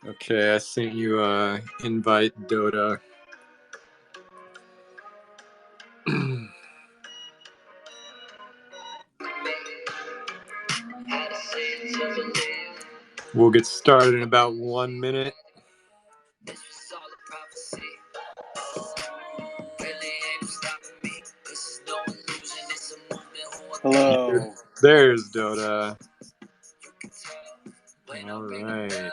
Okay, I sent you a invite, Dotta. We'll get started in about 1 minute. Hello. There's Dotta. All right.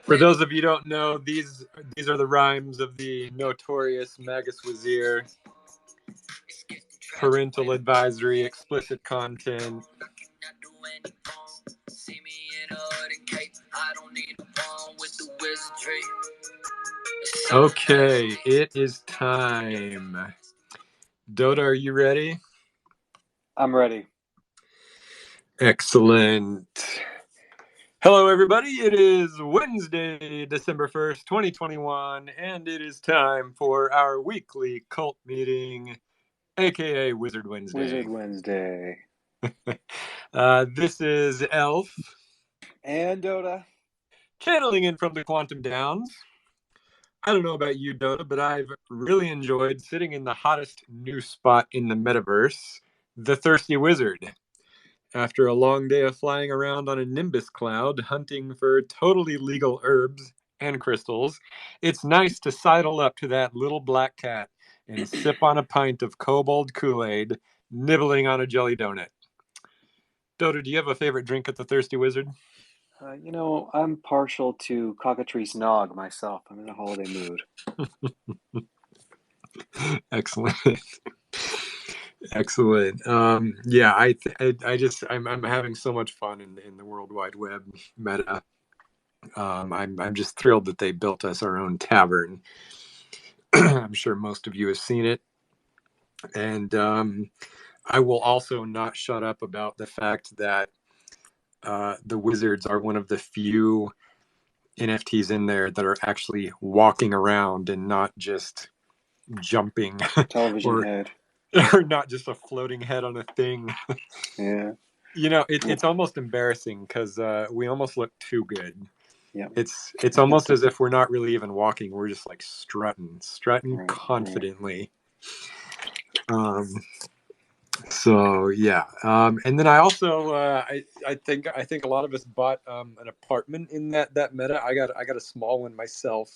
For those of you who don't know, these are the rhymes of the notorious Magus Wazir. Parental advisory, explicit content. Okay, it is time. Dotta, are you ready? I'm ready. Excellent. Hello, everybody. It is Wednesday, December 1st, 2021, and it is time for our weekly cult meeting, aka Wizard Wednesday. Wizard Wednesday. This is Elf. And Dotta. Channeling in from the Quantum Downs. I don't know about you, Dotta, but I've really enjoyed sitting in the hottest new spot in the metaverse, the Thirsty Wizard. After a long day of flying around on a Nimbus cloud, hunting for totally legal herbs and crystals, it's nice to sidle up to that little black cat and sip on a pint of kobold Kool-Aid, nibbling on a jelly donut. Dotta, do you have a favorite drink at the Thirsty Wizard? I'm partial to cockatrice nog myself. I'm in a holiday mood. Excellent. Excellent. Yeah, I'm having so much fun in the World Wide Web meta. I'm just thrilled that they built us our own tavern. I'm sure most of you have seen it, and I will also not shut up about the fact that the Wizards are one of the few NFTs in there that are actually walking around and not just jumping. Television head. Or not just a floating head on a thing. Yeah. It's almost embarrassing because we almost look too good. Yeah. It's almost as if we're not really even walking. We're just like strutting Right, confidently. Right. So yeah, and then I also I think a lot of us bought an apartment in that meta. I got a small one myself.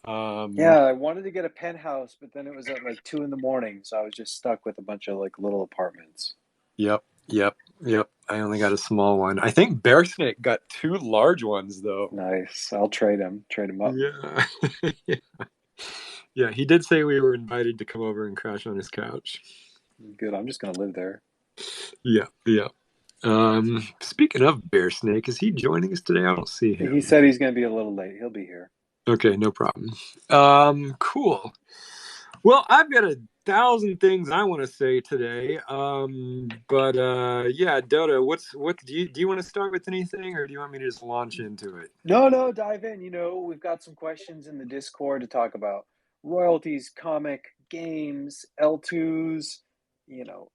Yeah, I wanted to get a penthouse, but then it was at like 2 a.m, so I was just stuck with a bunch of like little apartments. Yep. I only got a small one. I think Bear Snake got 2 large ones though. Nice. I'll trade him up. Yeah. Yeah, he did say we were invited to come over and crash on his couch. Good. I'm just gonna live there. Yeah. Speaking of Bear Snake, is he joining us today? I don't see him. He said he's gonna be a little late. He'll be here. Okay, no problem. Cool. Well, I've got 1,000 things I want to say today. But yeah, Dotta, what do you want to start with anything, or do you want me to just launch into it? No, dive in. We've got some questions in the Discord to talk about royalties, comic, games, L2s,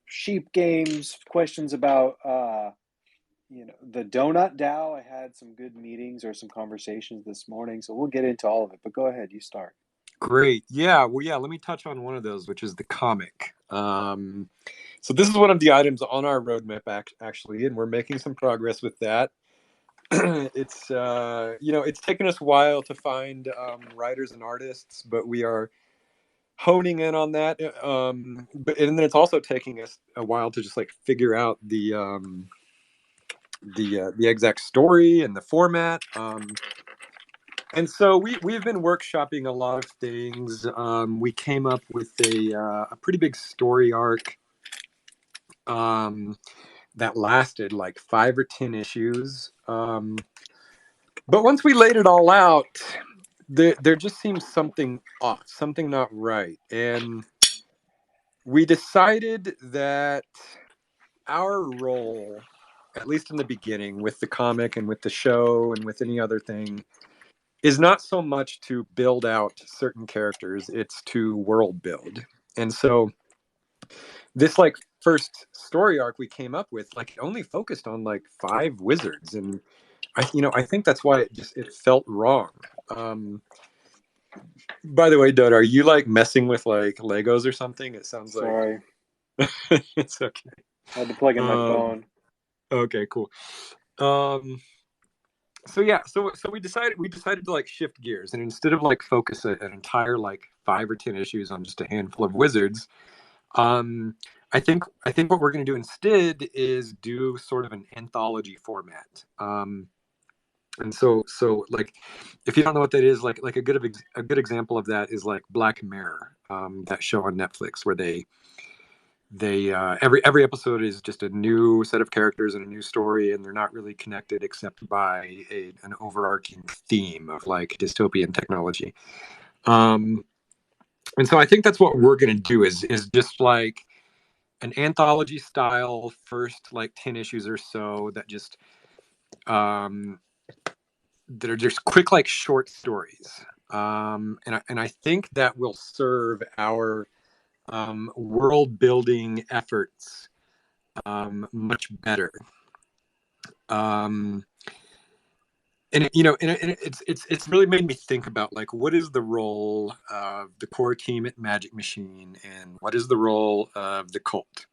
sheep games, questions about the Donut DAO. I had some good meetings or some conversations this morning, so we'll get into all of it. But go ahead, you start. Great. Yeah. Well, yeah. Let me touch on one of those, which is the comic. So this is one of the items on our roadmap, actually, and we're making some progress with that. It's it's taken us a while to find writers and artists, but we are honing in on that. But and then it's also taking us a while to just like figure out the exact story and the format. And so we've been workshopping a lot of things. We came up with a pretty big story arc that lasted like 5 or 10 issues. But once we laid it all out, there just seems something off, something not right. And we decided that our role, at least in the beginning, with the comic and with the show and with any other thing, is not so much to build out certain characters, it's to world build. And so this like first story arc we came up with, like, it only focused on like 5 wizards, and I think that's why it felt wrong. um by the way, Dud, are you like messing with like Legos or something? It sounds like Sorry, it's okay. I had to plug in my um phone. okay, cool. um so yeah, so we decided to like shift gears, and instead of like focus an entire like 5 or 10 issues on just a handful of wizards, um I think what we're going to do instead is do sort of an anthology format. And so like, if you don't know what that is, like a good example of that is like Black Mirror, that show on Netflix where they every episode is just a new set of characters and a new story, and they're not really connected except by an overarching theme of like dystopian technology. um and so I think that's what we're going to do is just like an anthology style first like 10 issues or so um that are just quick like short stories. And I think that will serve our world building efforts much better. um and it's really made me think about like, what is the role of the core team at Magic Machine, and what is the role of the cult?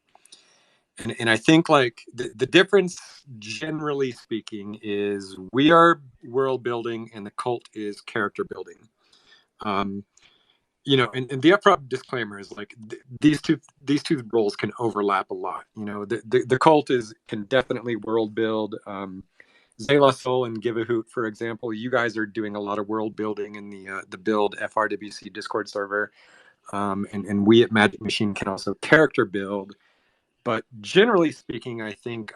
And I think like the difference, generally speaking, is we are world building and the cult is character building. um and the upfront disclaimer is like, these two roles can overlap a lot. The cult is can definitely world build. Zayla Soul and Give a Hoot, for example, you guys are doing a lot of world building in the build FRWC Discord server. And we at Magic Machine can also character build. But generally speaking, I think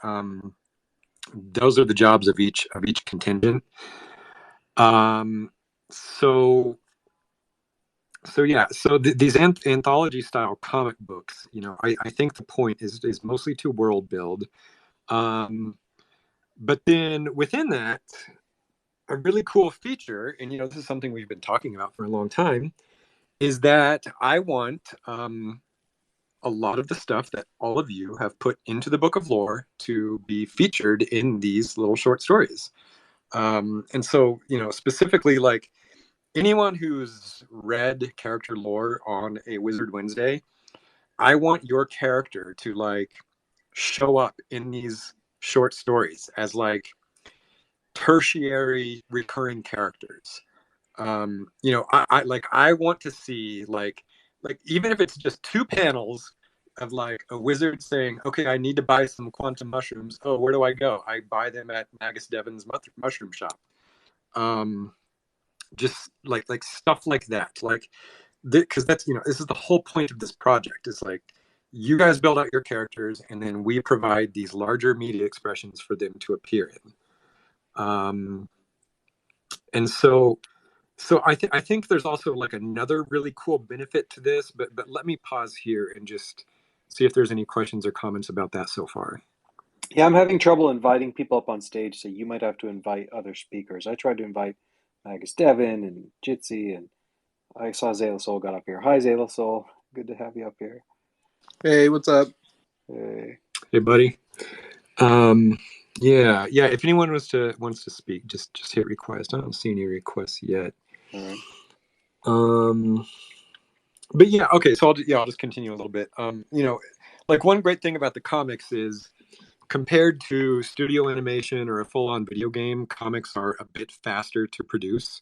those are the jobs of each contingent. Um, so yeah, so these anthology style comic books, I think the point is mostly to world build. Um, but then within that, a really cool feature, and this is something we've been talking about for a long time, is that I want a lot of the stuff that all of you have put into the book of lore to be featured in these little short stories. And so, specifically, like, anyone who's read character lore on a Wizard Wednesday, I want your character to like show up in these short stories as like tertiary recurring characters. I want to see like even if it's just 2 panels of like a wizard saying, okay, I need to buy some quantum mushrooms. Oh, where do I go? I buy them at Magus Devon's mushroom shop. um just like stuff like that, like, because that's this is the whole point of this project, is like, you guys build out your characters and then we provide these larger media expressions for them to appear in. And so I think there's also like another really cool benefit to this, but let me pause here and just see if there's any questions or comments about that so far. Yeah, I'm having trouble inviting people up on stage, so you might have to invite other speakers. I tried to invite Magus Devon and Jitsi, and I saw Zayla Soul got up here. Hi, Zayla Soul. Good to have you up here. Hey, what's up? Hey. Hey, buddy. Yeah. If anyone wants to speak, just hit request. I don't see any requests yet. All right. But yeah, okay. So I'll just continue a little bit. Like, one great thing about the comics is, compared to studio animation or a full-on video game, comics are a bit faster to produce.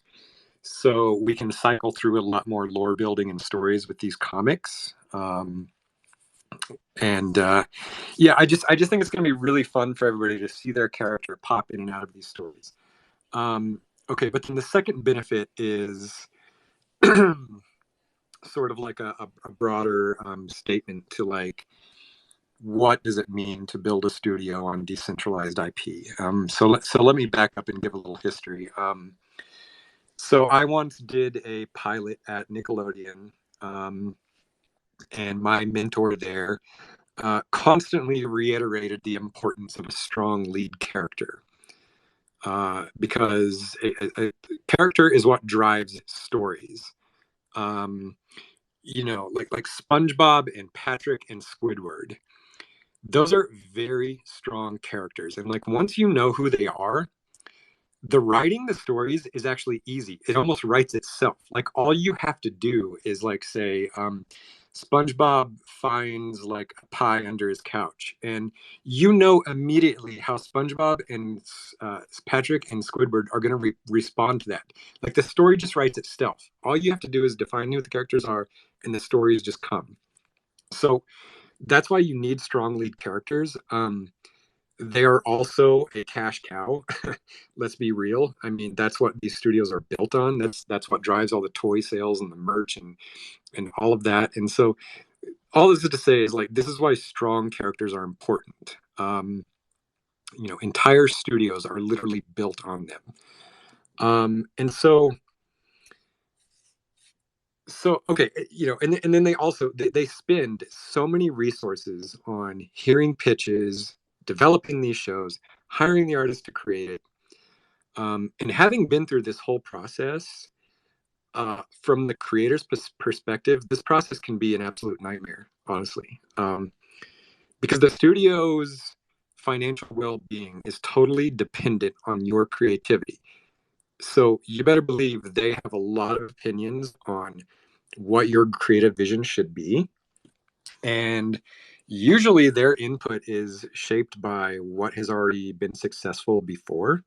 So we can cycle through a lot more lore building and stories with these comics. And Yeah, I just think it's going to be really fun for everybody to see their character pop in and out of these stories. Okay, but then the second benefit is sort of like a broader statement to like, what does it mean to build a studio on decentralized IP? So let me back up and give a little history. So I once did a pilot at Nickelodeon, and my mentor there constantly reiterated the importance of a strong lead character. because a character is what drives stories. Um, like SpongeBob and Patrick and Squidward. Those are very strong characters, and like once you know who they are, the writing the stories is actually easy. It almost writes itself. Like all you have to do is like say, SpongeBob finds like a pie under his couch, and you know immediately how SpongeBob and Patrick and Squidward are going to respond to that. Like the story just writes itself. All you have to do is define who the characters are, and the stories just come. So that's why you need strong lead characters. They are also a cash cow. Let's be real. I mean, that's what these studios are built on. That's what drives all the toy sales and the merch and all of that. And so, all this is to say is like this is why strong characters are important. Entire studios are literally built on them. And so okay, and then they spend so many resources on hearing pitches, developing these shows, hiring the artists to create it. And having been through this whole process, from the creator's perspective, this process can be an absolute nightmare, honestly, because the studio's financial well-being is totally dependent on your creativity. So you better believe they have a lot of opinions on what your creative vision should be. And usually their input is shaped by what has already been successful before.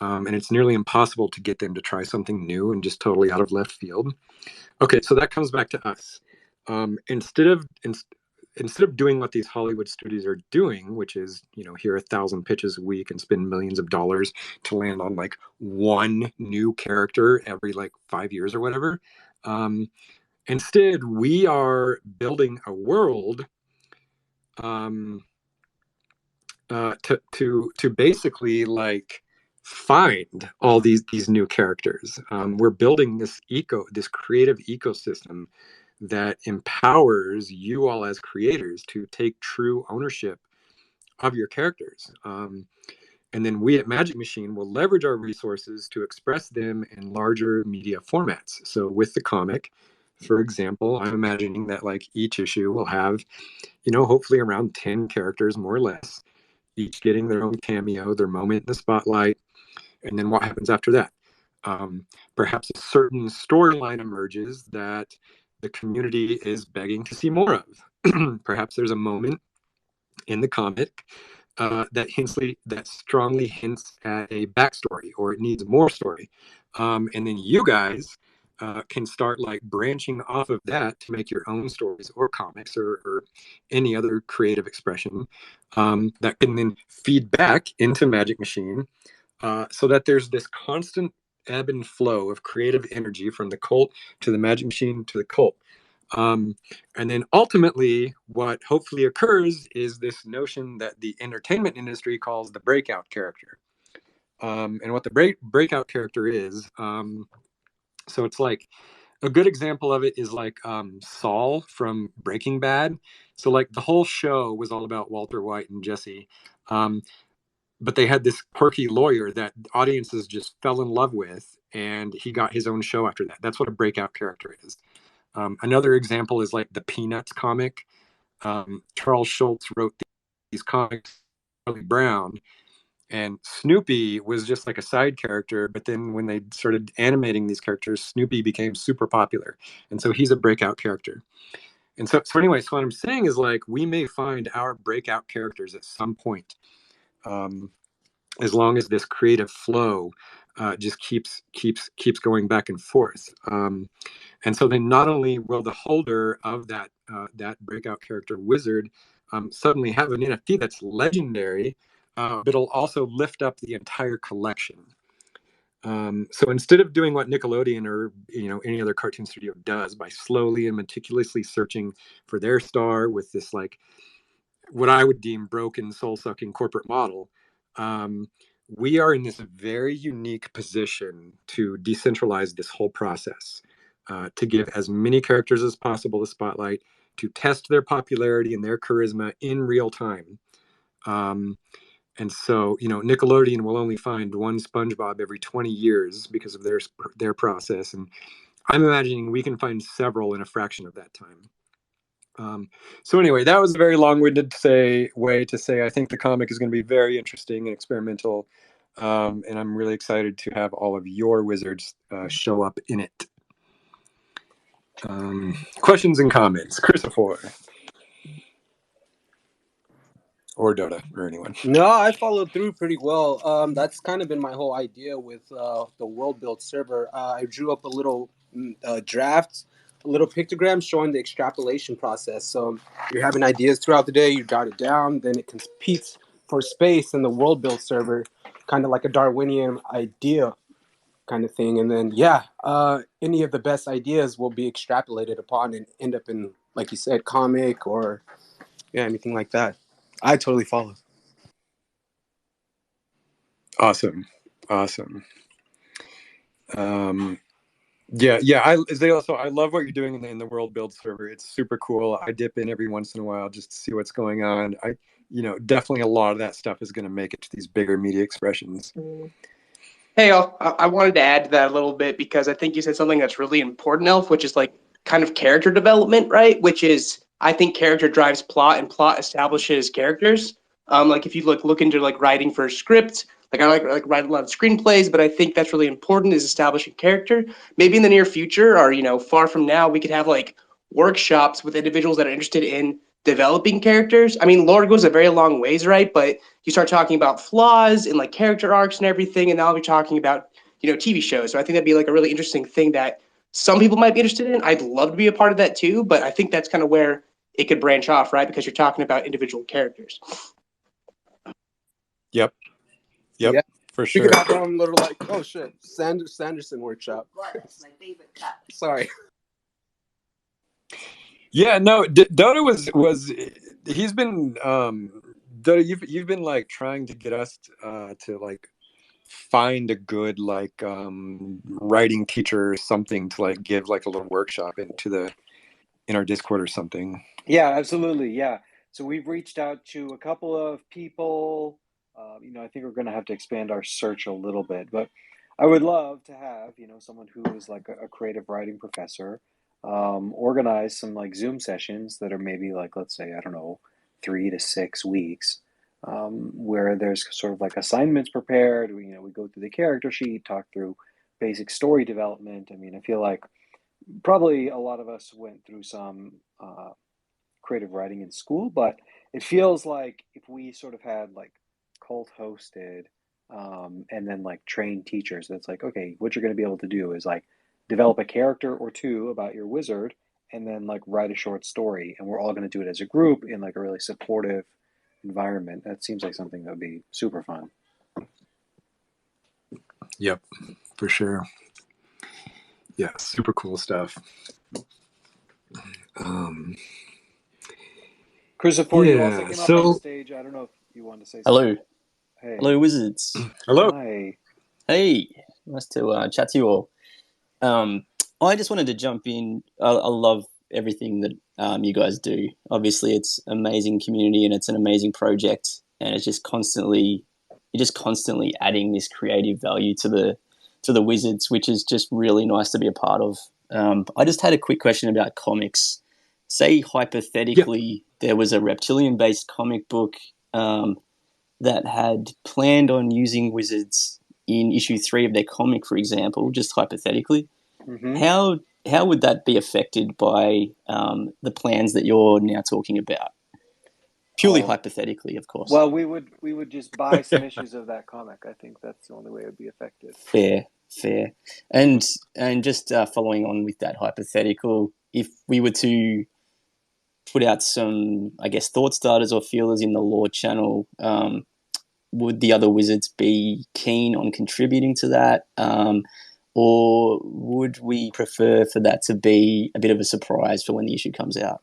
And it's nearly impossible to get them to try something new and just totally out of left field. Okay, so that comes back to us. Instead of doing what these Hollywood studios are doing, which is hear 1,000 pitches a week and spend millions of dollars to land on like one new character every like 5 years or whatever. Instead, we are building a world, um, to basically like find all these new characters. We're building this creative ecosystem that empowers you all as creators to take true ownership of your characters. And then we at Magic Machine will leverage our resources to express them in larger media formats. So with the comic, for example, I'm imagining that like each issue will have, hopefully around 10 characters more or less, each getting their own cameo, their moment in the spotlight, and then what happens after that. Perhaps a certain storyline emerges that the community is begging to see more of. Perhaps there's a moment in the comic that strongly hints at a backstory or it needs more story, and then you guys can start like branching off of that to make your own stories or comics or any other creative expression, that can then feed back into Magic Machine, so that there's this constant ebb and flow of creative energy from the cult to the Magic Machine to the cult. Um, and then ultimately, what hopefully occurs is this notion that the entertainment industry calls the breakout character. And what the breakout character is, so it's like a good example of it is like Saul from Breaking Bad. So like the whole show was all about Walter White and Jesse. Um, but they had this quirky lawyer that audiences just fell in love with, and he got his own show after that. That's what a breakout character is. Another example is like the Peanuts comic. Charles Schultz wrote these comics, Charlie Brown, and Snoopy was just like a side character. But then when they started animating these characters, Snoopy became super popular, and so he's a breakout character. And so anyway, so what I'm saying is like we may find our breakout characters at some point, um, as long as this creative flow just keeps going back and forth. And so then not only will the holder of that breakout character wizard suddenly have an NFT that's legendary, but it'll also lift up the entire collection. So instead of doing what Nickelodeon or any other cartoon studio does by slowly and meticulously searching for their star with this like what I would deem broken soul sucking corporate model, um, we are in this very unique position to decentralize this whole process, to give as many characters as possible the spotlight, to test their popularity and their charisma in real time. Um, And so, Nickelodeon will only find one SpongeBob every 20 years because of their process. And I'm imagining we can find several in a fraction of that time. So anyway, that was a very long-winded way to say I think the comic is going to be very interesting and experimental, and I'm really excited to have all of your wizards show up in it. Questions and comments, Christopher or Dotta or anyone. No, I followed through pretty well. That's kind of been my whole idea with the world build server. I drew up a little draft, a little pictogram showing the extrapolation process. So you're having ideas throughout the day, you jot it down, then it competes for space in the world build server, kind of like a Darwinian idea kind of thing. And then, any of the best ideas will be extrapolated upon and end up in, like you said, comic or anything like that. I totally follow. Awesome. Yeah. I love what you're doing in the world build server. It's super cool. I dip in every once in a while just to see what's going on. Definitely a lot of that stuff is going to make it to these bigger media expressions. Hey, Elf, I wanted to add to that a little bit because I think you said something that's really important, Elf, which is like kind of character development, right? Which is, I think character drives plot and plot establishes characters. Like if you look into like writing for a script, like I like write a lot of screenplays, but I think that's really important is establishing character. Maybe in the near future or, far from now, we could have like workshops with individuals that are interested in developing characters. I mean, lore goes a very long ways, right? But you start talking about flaws and like character arcs and everything, and now we're talking about TV shows. So I think that'd be like a really interesting thing that some people might be interested in. I'd love to be a part of that too, but I think that's kind of where it could branch off, right? Because you're talking about individual characters. Yep, Yeah. for We sure. could have our own little Sanderson workshop. It's my favorite cup. Sorry. Yeah, no, Dotta was he's been Dotta, you've been like trying to get us to like find a good like writing teacher or something to like give like a little workshop in our Discord or something. Yeah, absolutely. Yeah. So we've reached out to a couple of people. I think we're going to have to expand our search a little bit, but I would love to have, someone who is like a creative writing professor, organize some like Zoom sessions that are maybe like, let's say, I don't know, 3 to 6 weeks, where there's sort of like assignments prepared. We go through the character sheet, talk through basic story development. I mean, I feel like probably a lot of us went through some creative writing in school, but it feels like if we sort of had like cult hosted and then like trained teachers, that's like, okay, what you're going to be able to do is like develop a character or two about your wizard and then like write a short story, and we're all going to do it as a group in like a really supportive environment. That seems like something that would be super fun. Yep, for sure. Yeah, super cool stuff. Christopher, you also came up on the stage. I don't know if you want to say something. Hello. Hello, wizards. Hello. Hi. Hey, nice to chat to you all. I just wanted to jump in. I love everything that you guys do. Obviously, it's amazing community and it's an amazing project, and you're just constantly adding this creative value to the wizards, which is just really nice to be a part of. I just had a quick question about comics. Say hypothetically, there was a reptilian-based comic book that had planned on using wizards in issue 3 of their comic, for example, just hypothetically. Mm-hmm. How would that be affected by the plans that you're now talking about? Purely hypothetically, of course. Well, we would just buy some issues of that comic. I think that's the only way it would be affected. Fair. And just following on with that hypothetical, if we were to put out some, I guess, thought starters or feelers in the lore channel, would the other wizards be keen on contributing to that? Or would we prefer for that to be a bit of a surprise for when the issue comes out?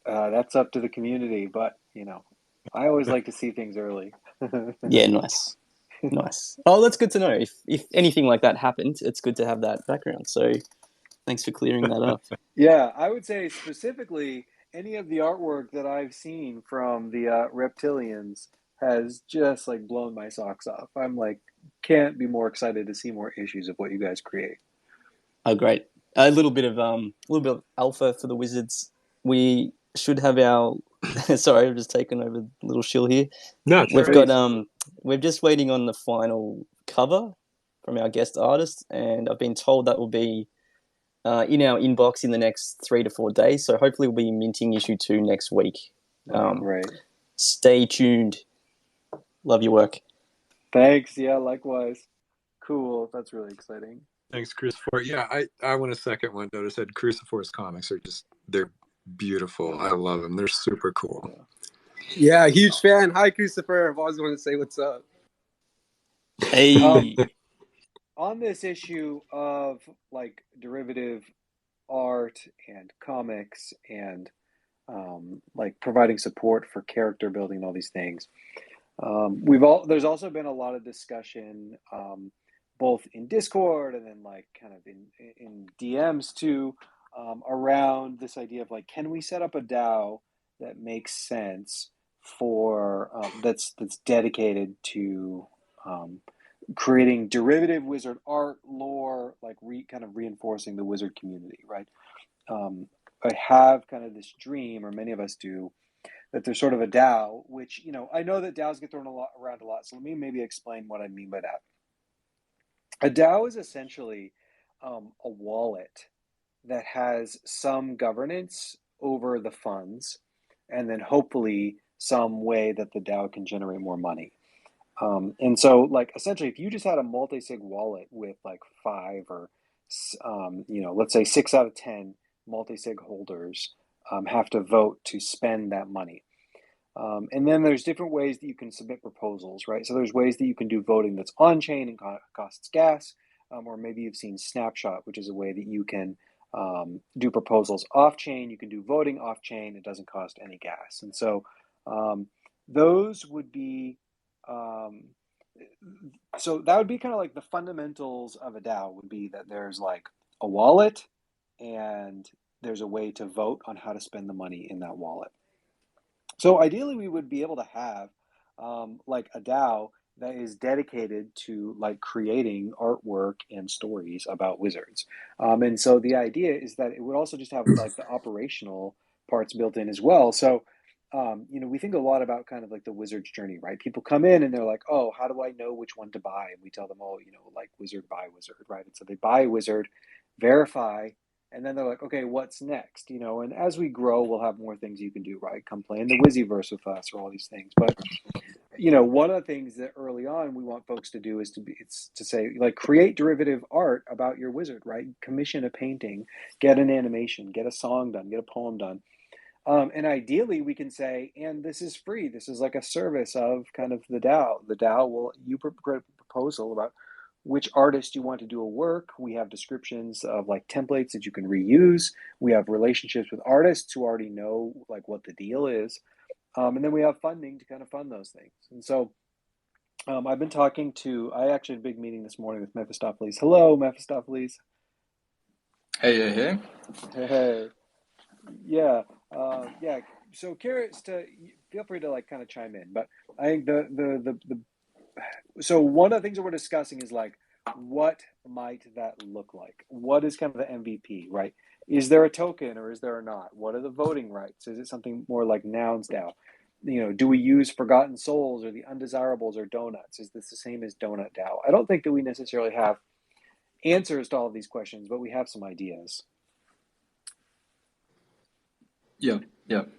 That's up to the community, but, I always like to see things early. Yeah, nice. Oh, that's good to know. If anything like that happened, it's good to have that background. So thanks for clearing that up. Yeah, I would say specifically any of the artwork that I've seen from the reptilians has just like blown my socks off. I'm like, can't be more excited to see more issues of what you guys create. Oh, great! A little bit of alpha for the Wizards. We should have our. Sorry, I've just taken over a little shill here. No, We've sure. got we're just waiting on the final cover from our guest artist, and I've been told that will be in our inbox in the next 3 to 4 days. So hopefully we'll be minting issue 2 next week. Great. Stay tuned. Love your work. Thanks. Yeah, likewise. Cool. That's really exciting. Thanks, Cruciforce. Yeah, I want a second one. Dotta said Cruciforce comics are they're beautiful. I love them. They're super cool. Yeah, huge fan. Hi, Christopher. I've always wanted to say what's up. Hey. On this issue of like derivative art and comics and like providing support for character building and all these things, there's also been a lot of discussion both in Discord and then like kind of in DMs too, around this idea of like, can we set up a DAO that makes sense for that's dedicated to creating derivative wizard art, lore, like kind of reinforcing the wizard community, right? I have kind of this dream, or many of us do, that there's sort of a DAO, which, you know, I know that DAOs get thrown around a lot. So let me maybe explain what I mean by that. A DAO is essentially a wallet that has some governance over the funds, and then hopefully some way that the DAO can generate more money. And so, like, essentially, if you just had a multi-sig wallet with like 5 or, you know, let's say 6 out of 10 multi-sig holders have to vote to spend that money. And then there's different ways that you can submit proposals, right? So there's ways that you can do voting that's on-chain and costs gas, or maybe you've seen Snapshot, which is a way that you can do proposals off-chain. You can do voting off-chain. It doesn't cost any gas. And so those would be, so that would be kind of like the fundamentals of a DAO would be that there's like a wallet and there's a way to vote on how to spend the money in that wallet. So ideally, we would be able to have like a DAO that is dedicated to like creating artwork and stories about wizards. And so the idea is that it would also just have like the operational parts built in as well. So, you know, we think a lot about kind of like the wizard's journey, right? People come in and they're like, oh, how do I know which one to buy? And we tell them, oh, you know, like wizard, buy wizard, right? And so they buy a wizard, verify, and then they're like, okay, what's next? You know, and as we grow, we'll have more things you can do, right? Come play in the Wizzyverse with us or all these things. But, you know, one of the things that early on we want folks to do is to say, like, create derivative art about your wizard, right? Commission a painting, get an animation, get a song done, get a poem done. And ideally, we can say, and this is free. This is like a service of kind of the DAO. The DAO will, you create a proposal about which artist you want to do a work. We have descriptions of like templates that you can reuse. We have relationships with artists who already know like what the deal is. And then we have funding to kind of fund those things. And so I've been talking I actually had a big meeting this morning with Mephistopheles. Hello, Mephistopheles. Hey. Hey. Yeah. Yeah. So curious feel free to like kind of chime in, but I think so one of the things that we're discussing is like, what might that look like? What is kind of the MVP, right? Is there a token or is there not? What are the voting rights? Is it something more like Nouns DAO? You know, do we use Forgotten Souls or the Undesirables or Donuts? Is this the same as Donut DAO? I don't think that we necessarily have answers to all of these questions, but we have some ideas. Yeah.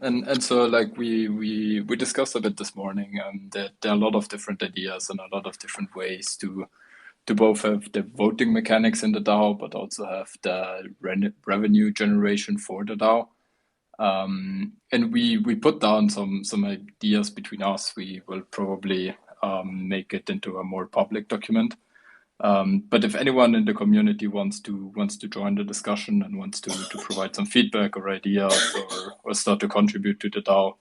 And so like we discussed a bit this morning, that there are a lot of different ideas and a lot of different ways to both have the voting mechanics in the DAO, but also have the revenue generation for the DAO. And we put down some ideas between us. We will probably make it into a more public document. But if anyone in the community wants to join the discussion and wants to provide some feedback or ideas or start to contribute to the DAO,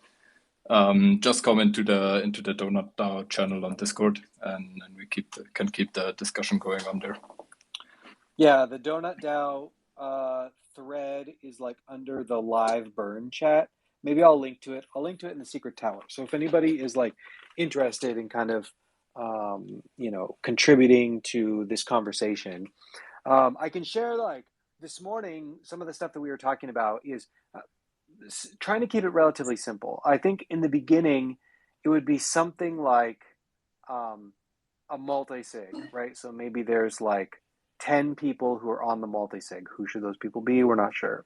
just come into the Donut DAO channel on Discord, and we can keep the discussion going on there. Yeah, the Donut DAO thread is like under the live burn chat. maybe I'll link to it. I'll link to it in the Secret Tower. So if anybody is like interested in kind of contributing to this conversation, I can share like this morning some of the stuff that we were talking about is trying to keep it relatively simple. I think in the beginning it would be something like a multi-sig, right? So maybe there's like 10 people who are on the multi-sig. Who should those people be? We're not sure.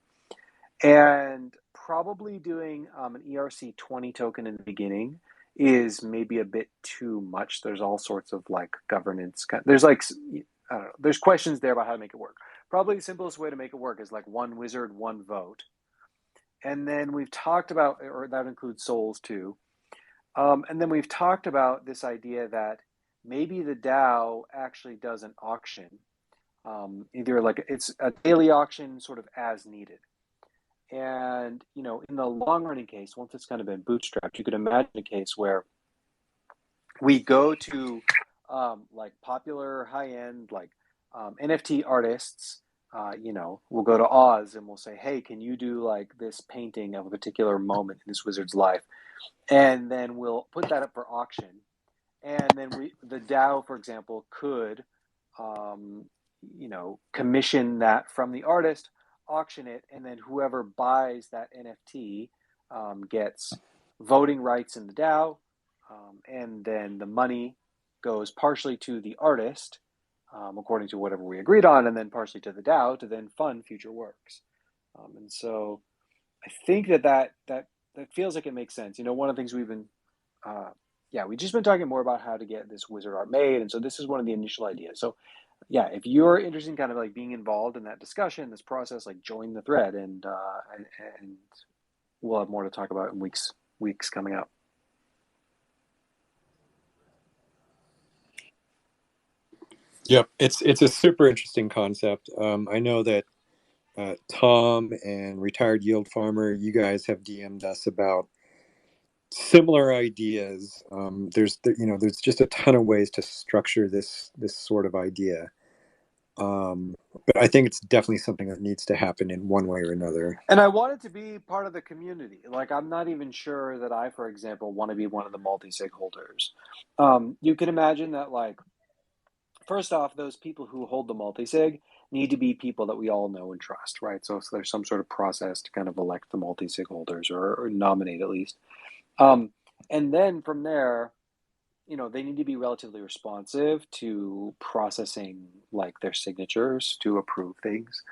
And probably doing an ERC20 token in the beginning is maybe a bit too much. There's all sorts of like governance. There's like, I don't know, there's questions there about how to make it work. Probably the simplest way to make it work is like one wizard, one vote. And then we've talked about, or that includes souls too. And then we've talked about this idea that maybe the DAO actually does an auction, either like it's a daily auction sort of as needed. And, in the long running case, once it's kind of been bootstrapped, you could imagine a case where we go to like popular high end, like NFT artists, we'll go to Oz and we'll say, hey, can you do like this painting of a particular moment in this wizard's life? And then we'll put that up for auction. And then the DAO, for example, could, commission that from the artist, auction it, and then whoever buys that NFT gets voting rights in the DAO, and then the money goes partially to the artist, according to whatever we agreed on, and then partially to the DAO to then fund future works. And so I think that feels like it makes sense. One of the things we've been, we've just been talking more about how to get this wizard art made, and so this is one of the initial ideas. So yeah, if you're interested in kind of like being involved in that discussion, this process, like join the thread, and we'll have more to talk about in weeks coming up. Yep, it's a super interesting concept. I know that Tom and Retired Yield Farmer, you guys have DM'd us about similar ideas. There's just a ton of ways to structure this sort of idea. But I think it's definitely something that needs to happen in one way or another. And I want it to be part of the community. Like, I'm not even sure that I, for example, want to be one of the multi-sig holders. You can imagine that, like, first off, those people who hold the multi-sig need to be people that we all know and trust, right? So there's some sort of process to kind of elect the multi-sig holders or nominate at least. And then from there, they need to be relatively responsive to processing like their signatures to approve things.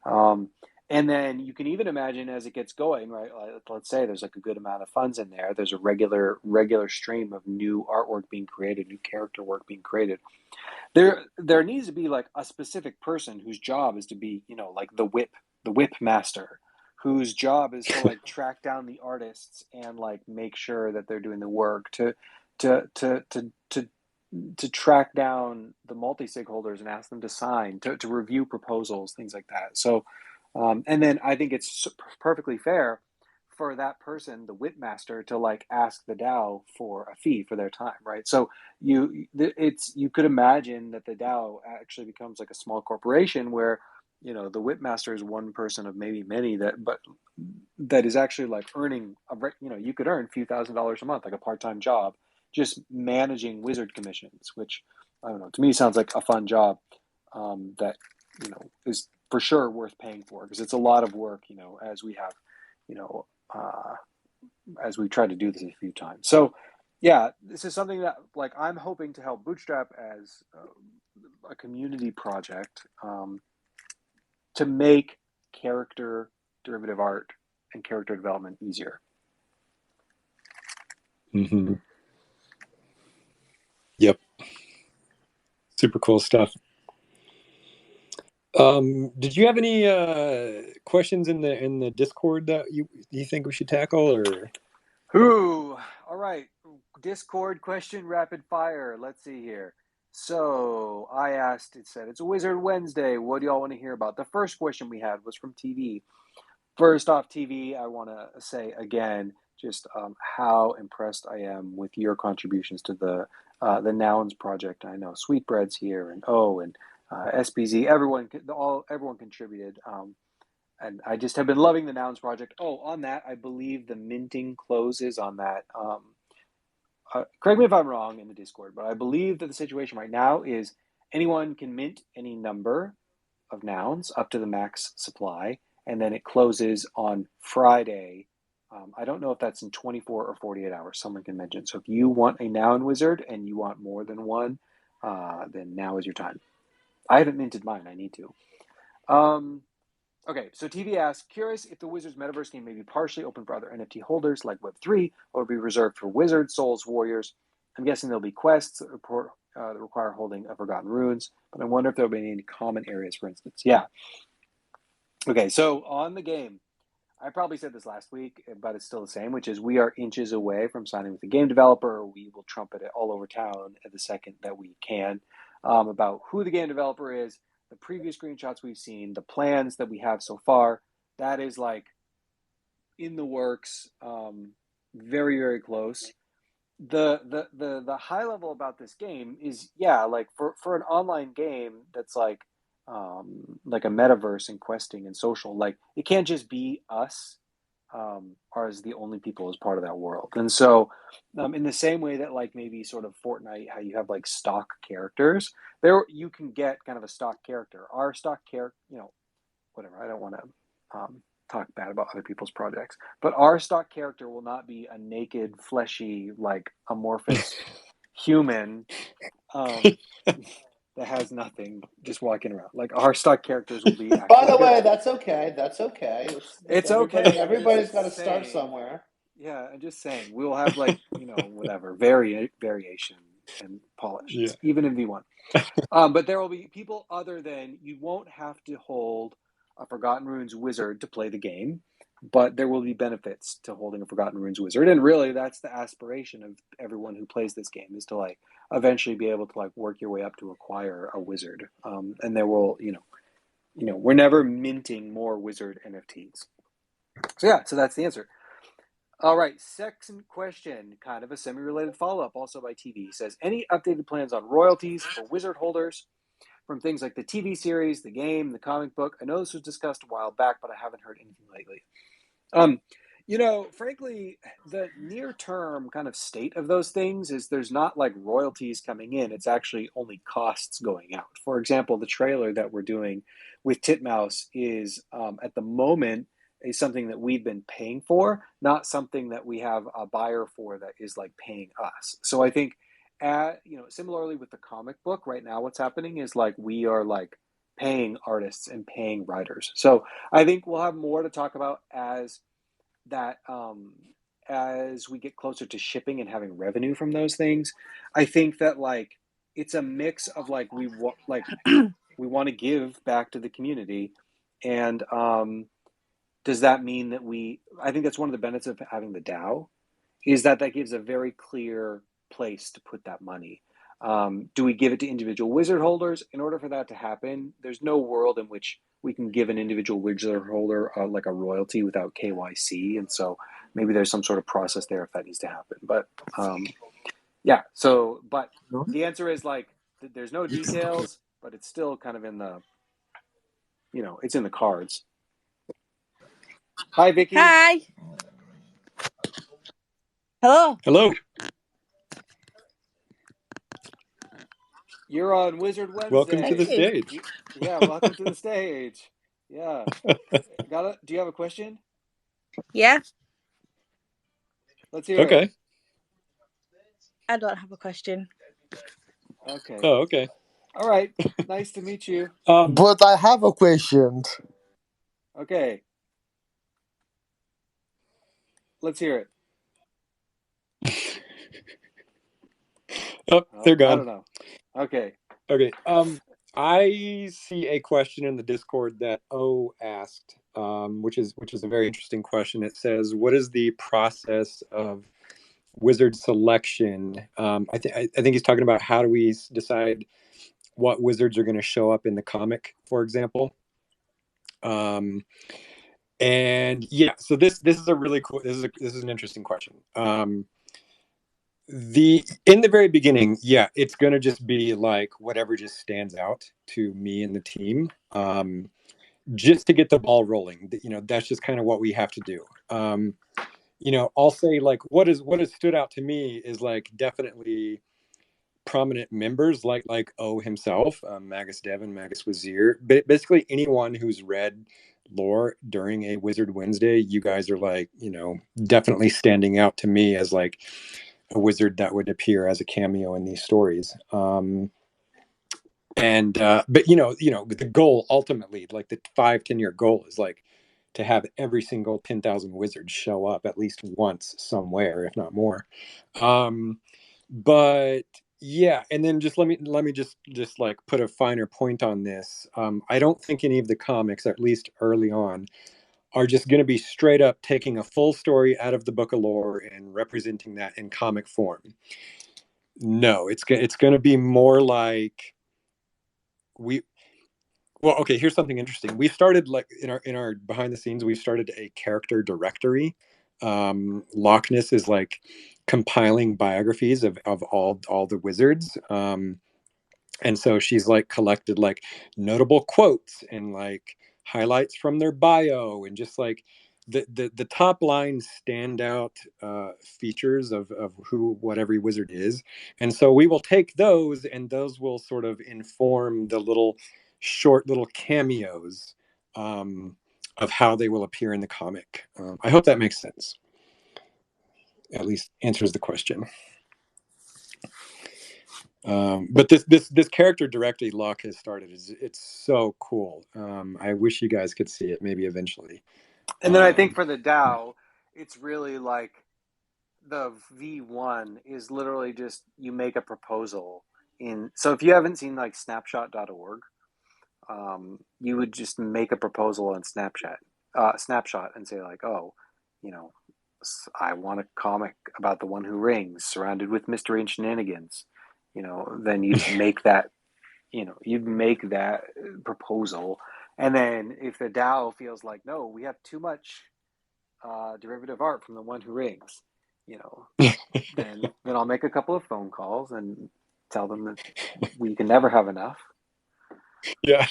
And then you can even imagine as it gets going, right? Let's say there's like a good amount of funds in there. There's a regular stream of new artwork being created, new character work being created. There needs to be like a specific person whose job is to be, like the whip master, whose job is to like track down the artists and like make sure that they're doing the work to track down the multi-sig holders and ask them to sign, to review proposals, things like that. So, and then I think it's perfectly fair for that person, the whip master, to like ask the DAO for a fee for their time, right? So you could imagine that the DAO actually becomes like a small corporation where, the whip master is one person of maybe many that is actually like earning you could earn a few $1,000s a month, like a part-time job, just managing wizard commissions, which I don't know, to me sounds like a fun job that is for sure worth paying for, because it's a lot of work, as we have, as we tried to do this a few times. So yeah, this is something that like I'm hoping to help bootstrap as a community project to make character derivative art and character development easier. Mm-hmm. Yep. Super cool stuff. Did you have any questions in the Discord that you think we should tackle, or? Ooh, all right. Discord question rapid fire. Let's see here. So I asked, it said, it's a Wizard Wednesday. What do y'all want to hear about? The first question we had was from TV. First off, TV, I want to say again, just how impressed I am with your contributions to the Nouns project. I know Sweetbread's here, and and SPZ. Everyone contributed. and I just have been loving the Nouns project. Oh, on that, I believe the minting closes on that. Correct me if I'm wrong in the Discord, but I believe that the situation right now is anyone can mint any number of nouns up to the max supply, and then it closes on Friday. I don't know if that's in 24 or 48 hours. Someone can mention. So if you want a noun wizard and you want more than one, then now is your time. I haven't minted mine. I need to. Okay, so TV asks, curious if the Wizards Metaverse game may be partially open for other NFT holders like Web3 or be reserved for Wizards, Souls, Warriors. I'm guessing there'll be quests that require holding of Forgotten Runes, but I wonder if there'll be any common areas, for instance. Yeah. Okay, so on the game, I probably said this last week, but it's still the same, which is we are inches away from signing with the game developer. We will trumpet it all over town at the second that we can about who the game developer is, the previous screenshots we've seen, the plans that we have so far. That is like in the works, very, very close. The high level about this game is, yeah, like for an online game that's like a metaverse and questing and social, like it can't just be us as the only people as part of that world. And so in the same way that like maybe sort of Fortnite, how you have like stock characters, there you can get kind of a stock character. Our stock character, whatever, I don't want to talk bad about other people's projects, but our stock character will not be a naked, fleshy, like amorphous human that has nothing, just walking around. Like our stock characters will be. By the way, that's okay. That's okay. It's okay. Everybody's got to start somewhere. Yeah, I'm just saying we will have like whatever variation and polish, even in V1. But there will be people other than you. Won't have to hold a Forgotten Runes wizard to play the game, but there will be benefits to holding a Forgotten Runes wizard, and really that's the aspiration of everyone who plays this game, is to like eventually be able to like work your way up to acquire a wizard. And there will we're never minting more wizard NFTs. So that's the answer. All right, second question, kind of a semi-related follow-up, also by TV. He says, any updated plans on royalties for wizard holders from things like the TV series, the game, the comic book? I know this was discussed a while back, but I haven't heard anything lately. Frankly, the near-term kind of state of those things is there's not like royalties coming in. It's actually only costs going out. For example, the trailer that we're doing with Titmouse is, at the moment, is something that we've been paying for, not something that we have a buyer for that is like paying us. So I think, similarly with the comic book right now, what's happening is like we are like paying artists and paying writers. So I think we'll have more to talk about as we get closer to shipping and having revenue from those things. I think that like it's a mix of like we want to give back to the community, and does that mean that I think that's one of the benefits of having the DAO, is that gives a very clear place to put that money. Do we give it to individual wizard holders? In order for that to happen, there's no world in which we can give an individual wizard holder like a royalty without KYC. And so maybe there's some sort of process there if that needs to happen. But but the answer is like, there's no details, but it's still kind of in the, it's in the cards. Hi, Vicky. Hi. Hello. You're on Wizard Wednesday. Welcome to the stage. Welcome to the stage. Yeah. Do you have a question? Yeah. Let's hear it. Okay. I don't have a question. Okay. Oh, okay. All right. Nice to meet you. But I have a question. Okay. Let's hear it. They're gone. I don't know. Okay. I see a question in the Discord that O asked, which is a very interesting question. It says, "What is the process of wizard selection?" I think he's talking about how do we decide what wizards are going to show up in the comic, for example. And yeah, so this is a really cool. This is an interesting question. In the very beginning, yeah, it's gonna just be like whatever just stands out to me and the team. just to get the ball rolling. That's just kind of what we have to do. I'll say like what has stood out to me is like definitely prominent members like O himself, Magus Devon, Magus Wazir, but basically anyone who's read lore during a Wizard Wednesday, you guys are like, definitely standing out to me as like a wizard that would appear as a cameo in these stories. But the goal ultimately, like the 5-10 year goal is like to have every single 10,000 wizards show up at least once somewhere, if not more. But yeah, and then just let me just like put a finer point on this. I don't think any of the comics, at least early on, are just going to be straight up taking a full story out of the book of lore and representing that in comic form. No, it's going to be more like okay, here's something interesting. We started like in our behind the scenes, we started a character directory. Loch Ness is like compiling biographies of all the wizards. And so she's like collected like notable quotes and like highlights from their bio and just like the top line standout features of what every wizard is. And so we will take those, and those will sort of inform the short little cameos of how they will appear in the comic. I hope that makes sense. At least answers the question. But this character directory Locke has started it's so cool. I wish you guys could see it maybe eventually. And then I think for the DAO, it's really like the V1 is literally just you make a proposal so if you haven't seen like snapshot.org, you would just make a proposal on Snapshot and say like, oh, I want a comic about the One Who Rings surrounded with mystery and shenanigans. Then you'd make that proposal. And then if the DAO feels like, no, we have too much derivative art from the One Who Rings, then I'll make a couple of phone calls and tell them that we can never have enough. Yeah.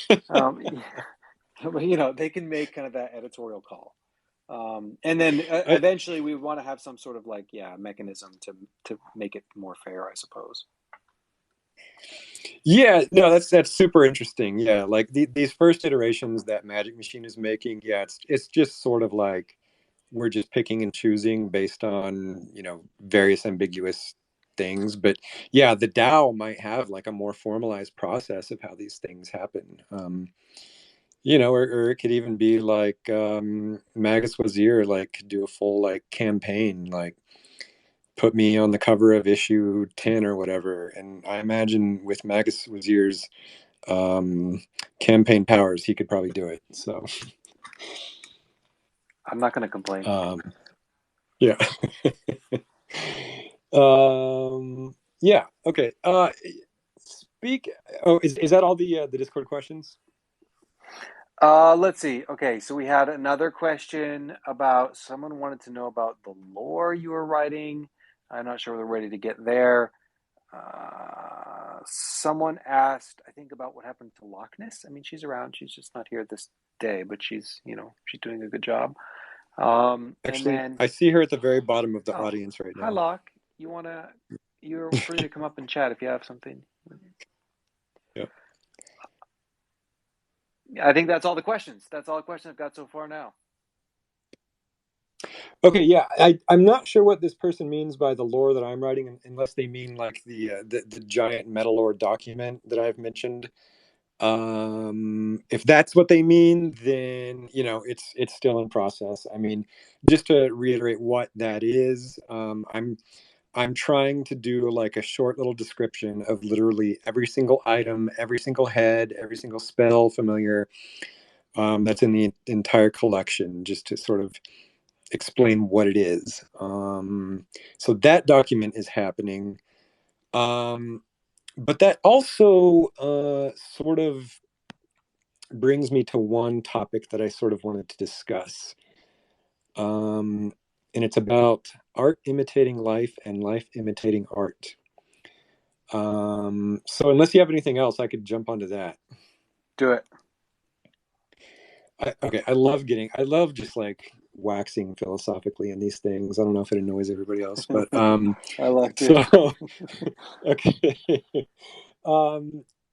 They can make kind of that editorial call. And then eventually we want to have some sort of like, mechanism to make it more fair, I suppose. Yeah, no, that's super interesting. Yeah, like these first iterations that Magic Machine is making, it's just sort of like we're just picking and choosing based on various ambiguous things. But yeah, the DAO might have like a more formalized process of how these things happen. Or it could even be like Magus Wazir like do a full like campaign, like put me on the cover of issue 10 or whatever. And I imagine with Magus Wazir's campaign powers, he could probably do it. So I'm not going to complain. Yeah. Yeah. Okay. Is that all the Discord questions? Let's see. Okay, so we had another question about someone wanted to know about the lore you were writing. I'm not sure we're ready to get there. Someone asked, I think, about what happened to Loch Ness. I mean, she's around. She's just not here this day, but she's doing a good job. Actually, and then, I see her at the very bottom of the audience right now. Hi, Locke. You're free to come up and chat if you have something. Yeah. I think that's all the questions. That's all the questions I've got so far now. Okay, yeah, I'm not sure what this person means by the lore that I'm writing, unless they mean like the giant meta lore document that I've mentioned. If that's what they mean, then it's still in process. I mean, just to reiterate what that is, I'm trying to do like a short little description of literally every single item, every single head, every single spell familiar that's in the entire collection, just to sort of explain what it is. So that document is happening. But that also sort of brings me to one topic that I sort of wanted to discuss. And it's about art imitating life and life imitating art. So unless you have anything else, I could jump onto that. Do it. I love just like waxing philosophically in these things. I don't know if it annoys everybody else, but I love to. so okay.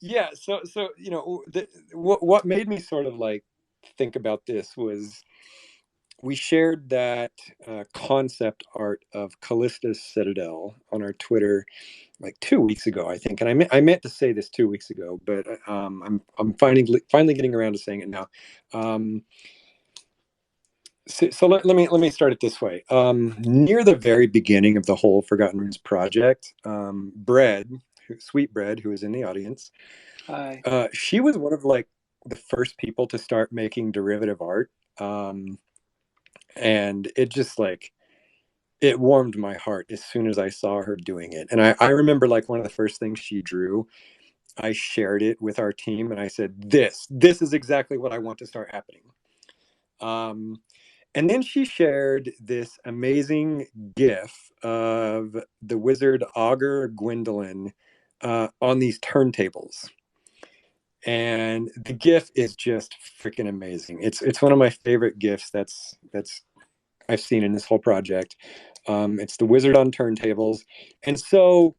Yeah, so what made me sort of like think about this was we shared that concept art of Callista's Citadel on our Twitter like 2 weeks ago, I think, and I meant to say this 2 weeks ago, but I'm finally getting around to saying it now. So let me start it this way. Near the very beginning of the whole Forgotten Runes project, Sweet Bread, who is in the audience, Hi. she was one of like the first people to start making derivative art, and it just like it warmed my heart as soon as I saw her doing it. And I remember like one of the first things she drew, I shared it with our team, and I said, "This is exactly what I want to start happening." Um, And then she shared this amazing GIF of the wizard Augur Gwendolyn on these turntables. And the GIF is just freaking amazing. It's one of my favorite GIFs that's I've seen in this whole project. It's the wizard on turntables. And so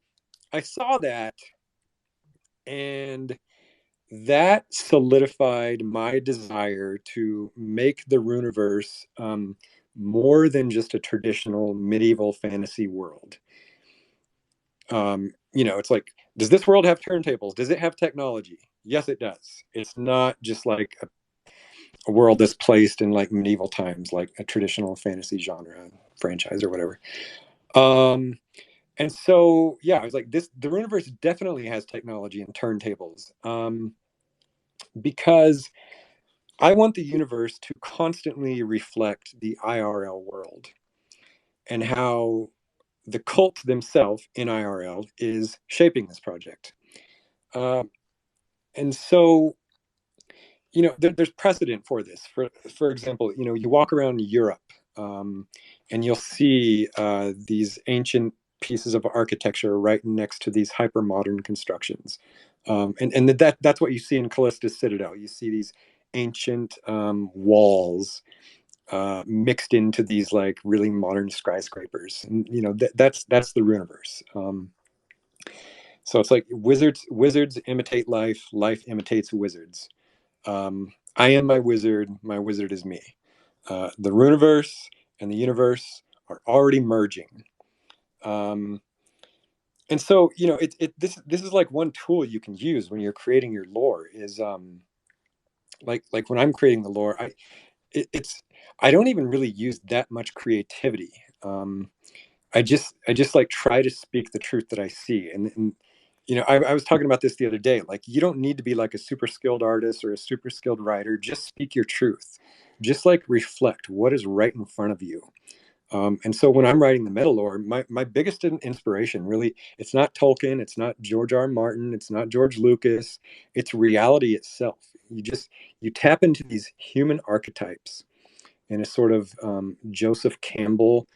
I saw that, and that solidified my desire to make the Runiverse more than just a traditional medieval fantasy world. It's like, does this world have turntables? Does it have technology? Yes, it does. It's not just like a world that's placed in like medieval times, like a traditional fantasy genre franchise or whatever. And so, yeah, I was like, the Runiverse definitely has technology and turntables. Because I want the universe to constantly reflect the IRL world and how the cult themselves in IRL is shaping this project. And so, there's precedent for this. For example, you walk around Europe, and you'll see these ancient pieces of architecture right next to these hyper modern constructions. And that's what you see in Callista's Citadel. You see these ancient walls mixed into these like really modern skyscrapers, and that's the Runiverse. So it's like wizards imitate life, life imitates wizards. I am my wizard is me. The Runiverse and the universe are already merging. And so this is like one tool you can use when you're creating your lore is like when I'm creating the lore, it's I don't even really use that much creativity. I just like try to speak the truth that I see. And I was talking about this the other day. Like, you don't need to be like a super skilled artist or a super skilled writer. Just speak your truth. Just like reflect what is right in front of you. And so when I'm writing the meta lore, my biggest inspiration really, it's not Tolkien, it's not George R. R. Martin, it's not George Lucas, it's reality itself. You tap into these human archetypes in a sort of Joseph Campbell,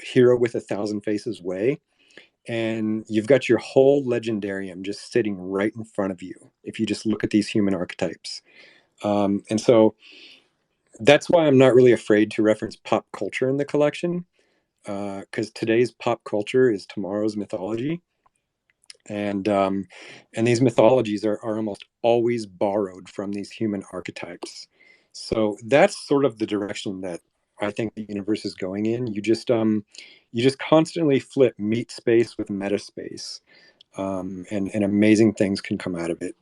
hero with a thousand faces way. And you've got your whole legendarium just sitting right in front of you if you just look at these human archetypes. And so that's why I'm not really afraid to reference pop culture in the collection, because today's pop culture is tomorrow's mythology. And these mythologies are almost always borrowed from these human archetypes. So that's sort of the direction that I think the universe is going in. You just constantly flip meat space with meta space, and amazing things can come out of it.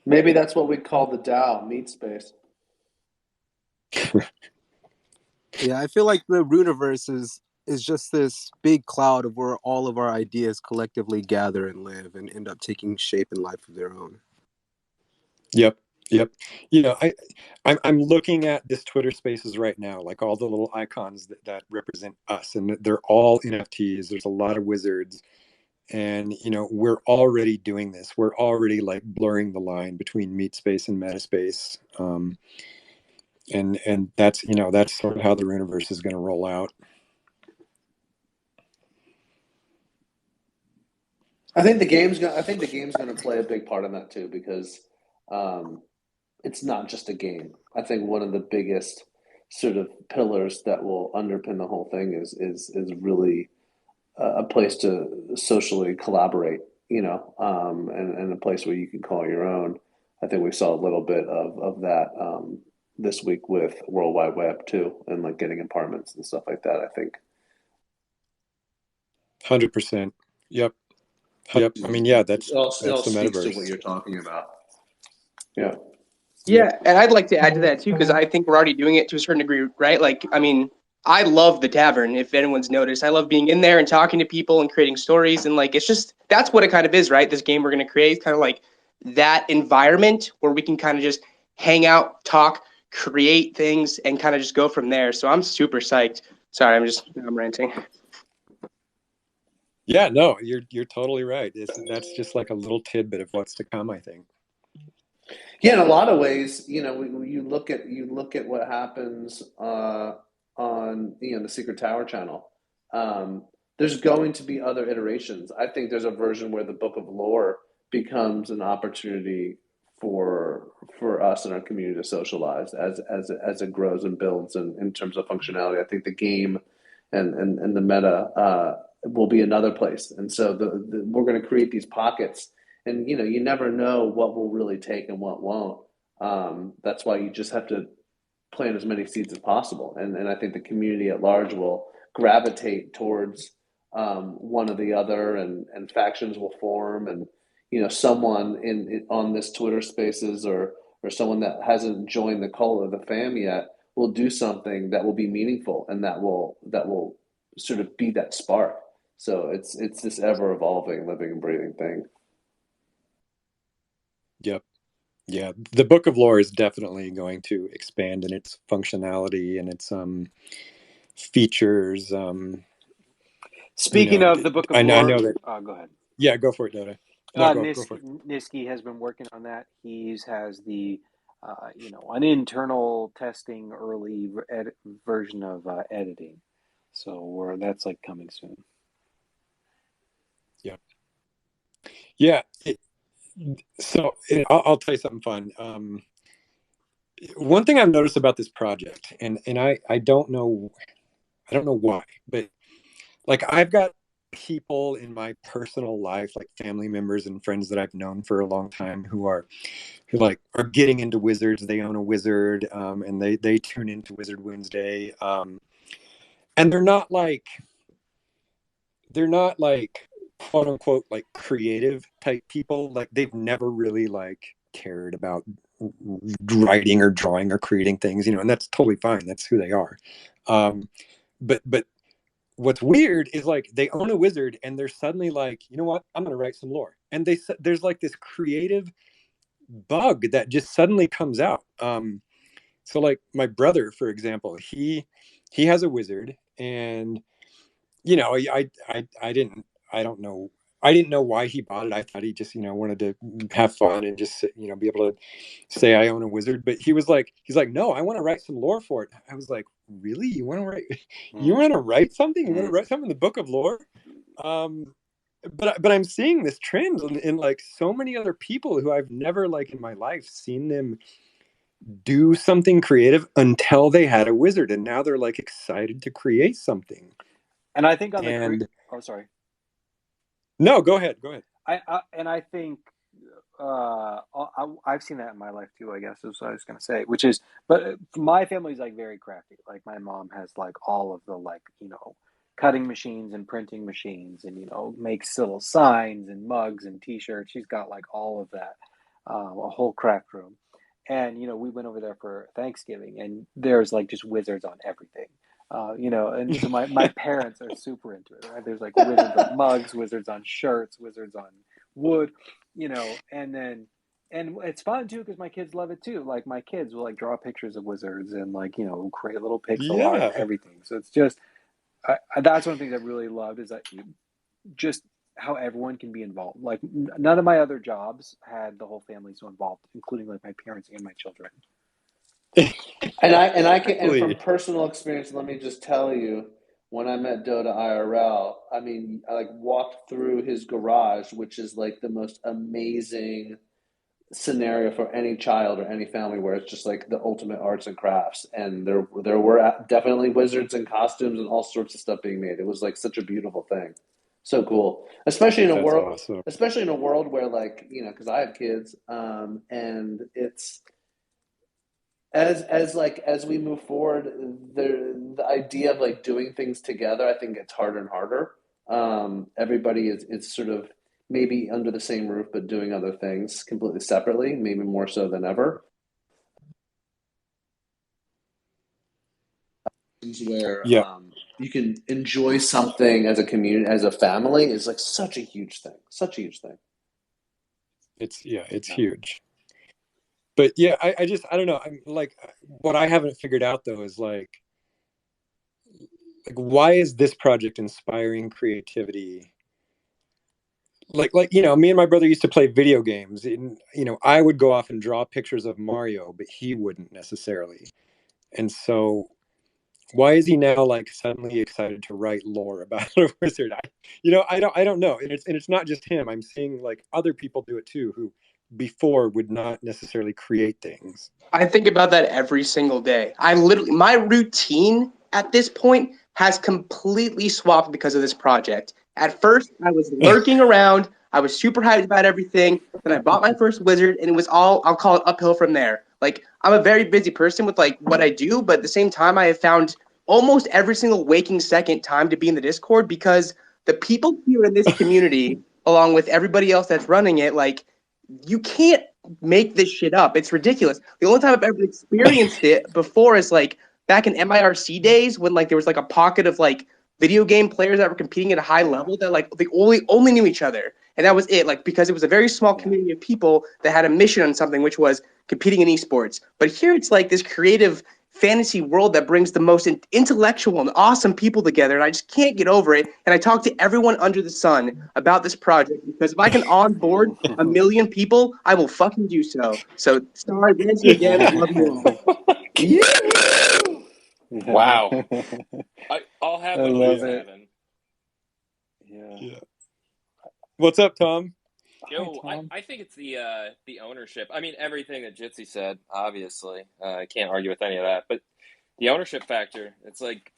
Maybe that's what we call the Tao, meat space. Yeah, I feel like the Runiverse is just this big cloud of where all of our ideas collectively gather and live and end up taking shape in life of their own. Yep. I'm looking at this Twitter Spaces right now, like all the little icons that represent us, and they're all NFTs. There's a lot of wizards, and we're already doing this. We're already like blurring the line between meat space and meta space, and that's sort of how the Runiverse is going to roll out. I think the game's going to play a big part in that too, because it's not just a game. I think one of the biggest sort of pillars that will underpin the whole thing is really a place to socially collaborate, and a place where you can call your own. I think we saw a little bit of that this week with World Wide Web too, and like getting apartments and stuff like that. I think 100%. Yep. I mean, yeah, that's it all the speaks to metaverse. what you're talking about. Yeah. Yeah, and I'd like to add to that too, because I think we're already doing it to a certain degree, right? Like, I mean, I love the tavern, if anyone's noticed. I love being in there and talking to people and creating stories. And like, it's just, that's what it kind of is, right? This game we're going to create is kind of like that environment where we can kind of just hang out, talk, create things, and kind of just go from there. So I'm super psyched. Sorry, I'm ranting. Yeah, no, you're totally right. That's just like a little tidbit of what's to come, I think. Yeah, in a lot of ways, you look at what happens on the Secret Tower channel. There's going to be other iterations. I think there's a version where the Book of Lore becomes an opportunity for us and our community to socialize as it grows and builds in terms of functionality. I think the game and the meta will be another place, and so we're going to create these pockets. And you never know what will really take and what won't. That's why you just have to plant as many seeds as possible. And I think the community at large will gravitate towards one or the other, and factions will form. And someone on this Twitter Spaces, or someone that hasn't joined the cult or the fam yet, will do something that will be meaningful, and that will sort of be that spark. So it's this ever evolving, living and breathing thing. Yep. Yeah, the Book of Lore is definitely going to expand in its functionality and its features. Speaking of the Book of I Lore, know that. go ahead. Yeah, go for it, Dotta. No, go for it. Niski has been working on that. He has the an internal testing early version of editing, so that's like coming soon. Yeah. So I'll tell you something fun. One thing I've noticed about this project, and I don't know why, but like I've got people in my personal life, like family members and friends that I've known for a long time, who are getting into wizards. They own a wizard, and they tune into Wizard Wednesday, and they're not like quote unquote like creative type people. Like they've never really like cared about writing or drawing or creating things, and that's totally fine. That's who they are. But what's weird is like they own a wizard and they're suddenly like, you know what, I'm going to write some lore. And there's like this creative bug that just suddenly comes out. So like my brother, for example, he has a wizard, and I don't know. I didn't know why he bought it. I thought he just, wanted to have fun and just, be able to say I own a wizard. But he's like, no, I want to write some lore for it. I was like, really? You want to write? You want to write something? You want to write something in the Book of Lore? But I'm seeing this trend in like so many other people who I've never like in my life seen them do something creative until they had a wizard, and now they're like excited to create something. And I think sorry. No, go ahead. I think I've seen that in my life too, I guess is what I was going to say, which is, but my family's like very crafty. Like my mom has like all of the cutting machines and printing machines, and makes little signs and mugs and t-shirts. She's got like all of that, a whole craft room. And we went over there for Thanksgiving, and there's like just wizards on everything. And so my parents are super into it, right? There's like wizards on mugs, wizards on shirts, wizards on wood, and it's fun too because my kids love it too. Like my kids will like draw pictures of wizards and create little pixel art and everything. So it's just that's one of the things I really loved, is that just how everyone can be involved. Like none of my other jobs had the whole family so involved, including like my parents and my children. And from personal experience, let me just tell you, when I met Dotta IRL, I mean, I like walked through his garage, which is like the most amazing scenario for any child or any family, where it's just like the ultimate arts and crafts. And there were definitely wizards and costumes and all sorts of stuff being made. It was like such a beautiful thing. So cool, especially in a That's world, awesome. especially in a world where, like, you know, because I have kids, and it's as we move forward, the idea of like doing things together, I think, gets harder and harder. Everybody is sort of maybe under the same roof, but doing other things completely separately, maybe more so than ever. Where Yeah, you can enjoy something as a community, as a family, is like such a huge thing, such a huge thing. it's huge. But yeah, I don't know. I'm like, what I haven't figured out though is like why is this project inspiring creativity? Like you know, me and my brother used to play video games, and you know, I would go off and draw pictures of Mario, but he wouldn't necessarily. And so, why is he now like suddenly excited to write lore about a wizard? I don't know. And it's not just him. I'm seeing like other people do it too, who before would not necessarily create things. I think about that every single day. My routine at this point has completely swapped because of this project. At first, I was lurking around. I was super hyped about everything. Then I bought my first wizard, and it was all, I'll call it uphill from there. Like, I'm a very busy person with like what I do, but at the same time, I have found almost every single waking second time to be in the Discord, because the people here in this community, along with everybody else that's running it, like, you can't make this shit up. It's ridiculous. The only time I've ever experienced it before is like back in MIRC days, when like there was like a pocket of like video game players that were competing at a high level that like they only knew each other. And that was it, like, because it was a very small community of people that had a mission on something, which was competing in esports. But here it's like this creative fantasy world that brings the most intellectual and awesome people together, and I just can't get over it. And I talk to everyone under the sun about this project, because if I can onboard a million people, I will fucking do so. So sorry, Nancy, again, love you all. Wow. I'll have I what love he's it. having. Yeah. What's up, Tom? Yo, Hi, Tom. I think it's the ownership. I mean, everything that Jitsi said, obviously. I can't argue with any of that. But the ownership factor, it's like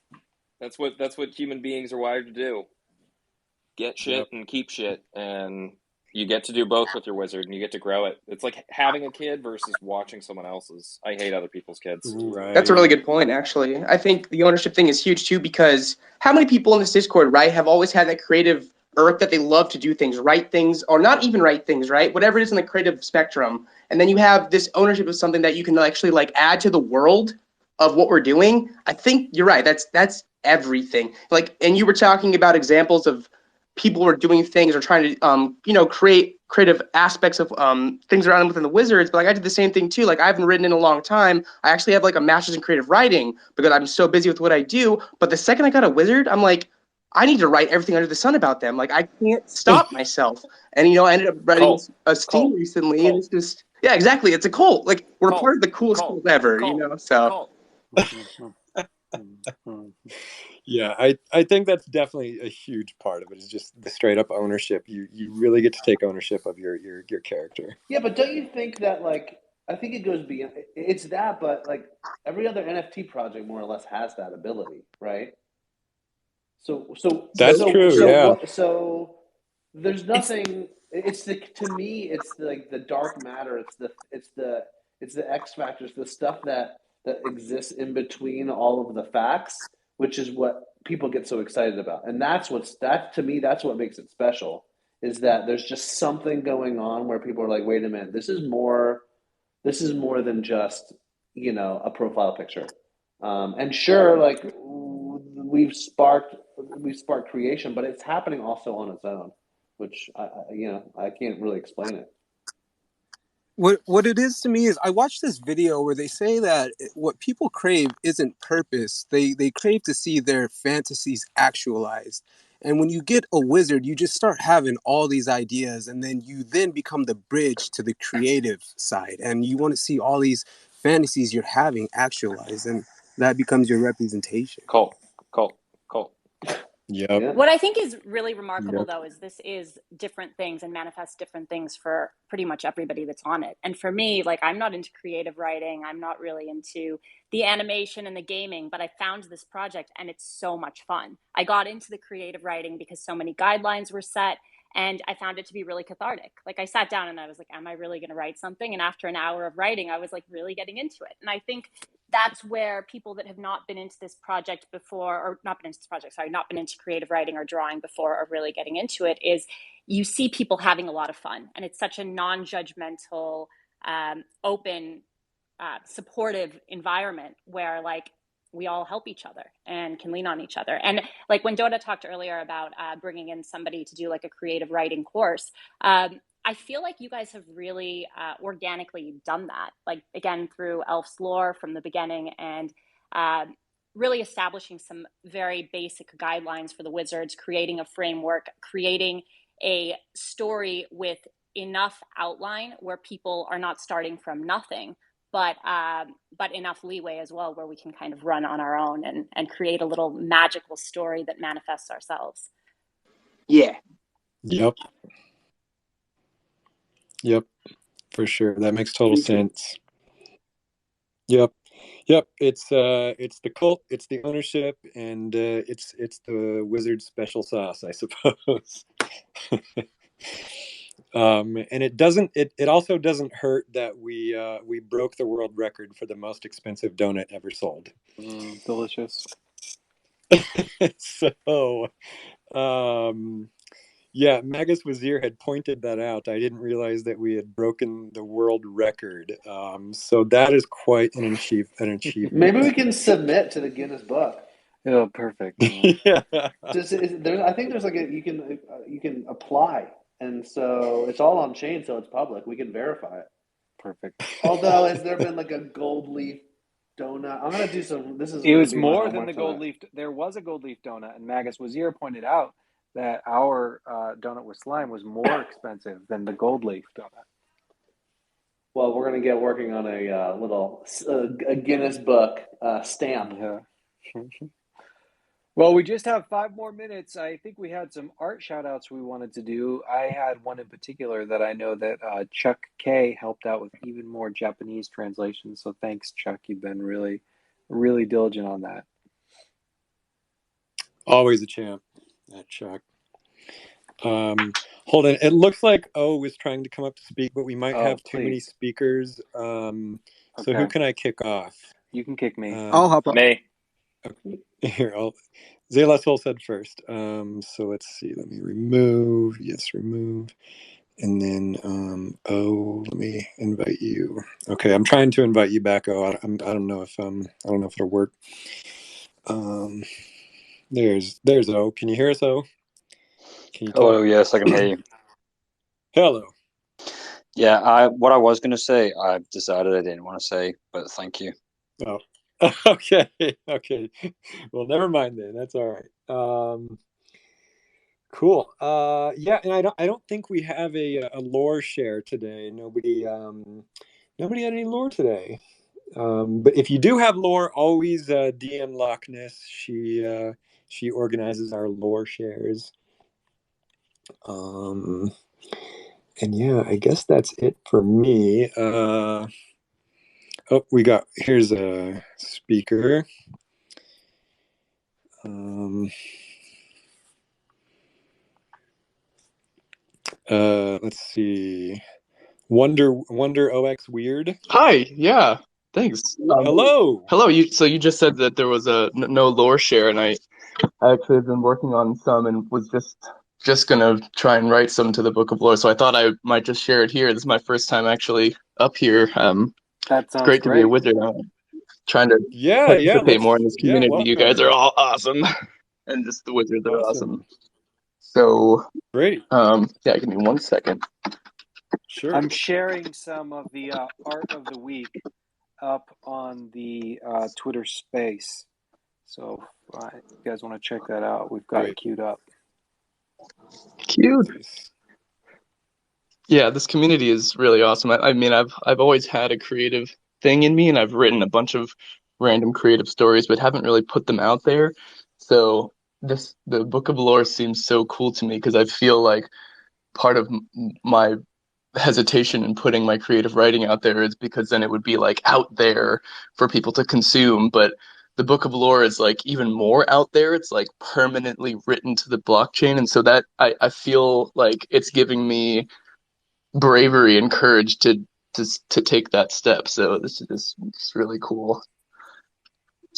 that's what human beings are wired to do. Get shit Yep. and keep shit, and you get to do both with your wizard, and you get to grow it. It's like having a kid versus watching someone else's. I hate other people's kids. Right. That's a really good point, actually. I think the ownership thing is huge too, because how many people in this Discord, right, have always had that creative urge that they love to do things, write things, or not even write things, right? Whatever it is in the creative spectrum. And then you have this ownership of something that you can actually like add to the world of what we're doing. I think you're right. That's everything. Like, and you were talking about examples of people who are doing things or trying to create creative aspects of things around within the wizards. But like, I did the same thing too. Like, I haven't written in a long time. I actually have like a master's in creative writing because I'm so busy with what I do. But the second I got a wizard, I'm like, I need to write everything under the sun about them. Like, I can't stop myself. And I ended up writing a Steam recently, and it's just, yeah, exactly. It's a cult. Like, we're part of the coolest cult ever, so. Yeah, I think that's definitely a huge part of it, is just the straight up ownership. You really get to take ownership of your character. Yeah, but don't you think that, like, I think it goes beyond it's that, but like every other NFT project more or less has that ability, right? So That's true. Yeah. So there's nothing. It's the to me. It's like the dark matter. It's the X factors. The stuff that exists in between all of the facts, which is what people get so excited about. And that to me. That's what makes it special. Is that there's just something going on where people are like, wait a minute, this is more. This is more than just a profile picture. And sure, like we've sparked creation, but it's happening also on its own, which I can't really explain it. What it is to me is I watched this video where they say that what people crave isn't purpose. They crave to see their fantasies actualized. And when you get a wizard, you just start having all these ideas, and then you become the bridge to the creative side. And you want to see all these fantasies you're having actualized, and that becomes your representation. Cool. Yep. What I think is really remarkable, though, is this is different things and manifests different things for pretty much everybody that's on it. And for me, like, I'm not into creative writing. I'm not really into the animation and the gaming, but I found this project and it's so much fun. I got into the creative writing because so many guidelines were set, and I found it to be really cathartic. Like, I sat down and I was like, am I really going to write something? And after an hour of writing, I was like really getting into it. And I think that's where people that have not been into this project before, or not been into this project, sorry, not been into creative writing or drawing before, are really getting into it, is you see people having a lot of fun. And it's such a non-judgmental, open, supportive environment where, like, we all help each other and can lean on each other. And like when Dotta talked earlier about bringing in somebody to do like a creative writing course, I feel like you guys have really organically done that, like, again, through Elf's lore from the beginning, and really establishing some very basic guidelines for the wizards, creating a framework, creating a story with enough outline where people are not starting from nothing, but enough leeway as well where we can kind of run on our own and create a little magical story that manifests ourselves. Yeah. Yep. Yep. For sure. That makes total sense. Yep. Yep. It's the cult, it's the ownership, and it's the wizard special sauce, I suppose. And it also doesn't hurt that we broke the world record for the most expensive donut ever sold. Delicious. So yeah, Magus Wazir had pointed that out. I didn't realize that we had broken the world record. So that is quite an achievement. Maybe we can submit to the Guinness Book. Oh, perfect. Yeah. I think there's like you can apply, and so it's all on chain, so it's public. We can verify it. Perfect. Although, has there been like a gold leaf donut? I'm gonna do some. It was more than the gold leaf. There was a gold leaf donut, and Magus Wazir pointed out that our donut with slime was more expensive than the gold leaf donut. Well, we're gonna get working on a little a Guinness Book stamp. Yeah. Well, we just have 5 more minutes. I think we had some art shout-outs we wanted to do. I had one in particular that I know that Chuck K helped out with even more Japanese translations. So thanks, Chuck. You've been really, really diligent on that. Always a champ, that Chuck. Hold on. It looks like O is trying to come up to speak, but we might have too many speakers. So who can I kick off? You can kick me. I'll hop up. Me. Okay. Here, Zayla Soul said first. So let's see. Let me remove. Yes, remove. And then let me invite you. Okay, I'm trying to invite you back. I don't know if it'll work. There's O. Can you hear us, O? Can you Hello, talk? yes, I can hear you. Hello. Yeah, what I was going to say, I decided I didn't want to say, but thank you. Oh, okay. Well, never mind then. That's all right. Cool. Yeah, and I don't think we have a lore share today. Nobody had any lore today. But if you do have lore, always DM Loch Ness. She organizes our lore shares. And yeah, I guess that's it for me. Here's a speaker. Let's see. Wonder OX Weird. Hi, yeah, thanks. Hello. Hello. You just said that there was no lore share, and I actually have been working on some and was just gonna try and write some to the Book of Lore. So I thought I might just share it here. This is my first time actually up here. It's great to be a wizard. Trying to participate more in this community. You guys are all awesome, and just the wizards are awesome. So great. Yeah, give me 1 second. Sure. I'm sharing some of the art of the week up on the Twitter space. So if you guys want to check that out, we've got it queued up. Cute. Yeah, this community is really awesome. I mean, I've always had a creative thing in me, and I've written a bunch of random creative stories, but haven't really put them out there. So the Book of Lore seems so cool to me because I feel like part of my hesitation in putting my creative writing out there is because then it would be like out there for people to consume. But the Book of Lore is like even more out there. It's like permanently written to the blockchain. And so that I feel like it's giving me bravery and courage to take that step. So this is really cool.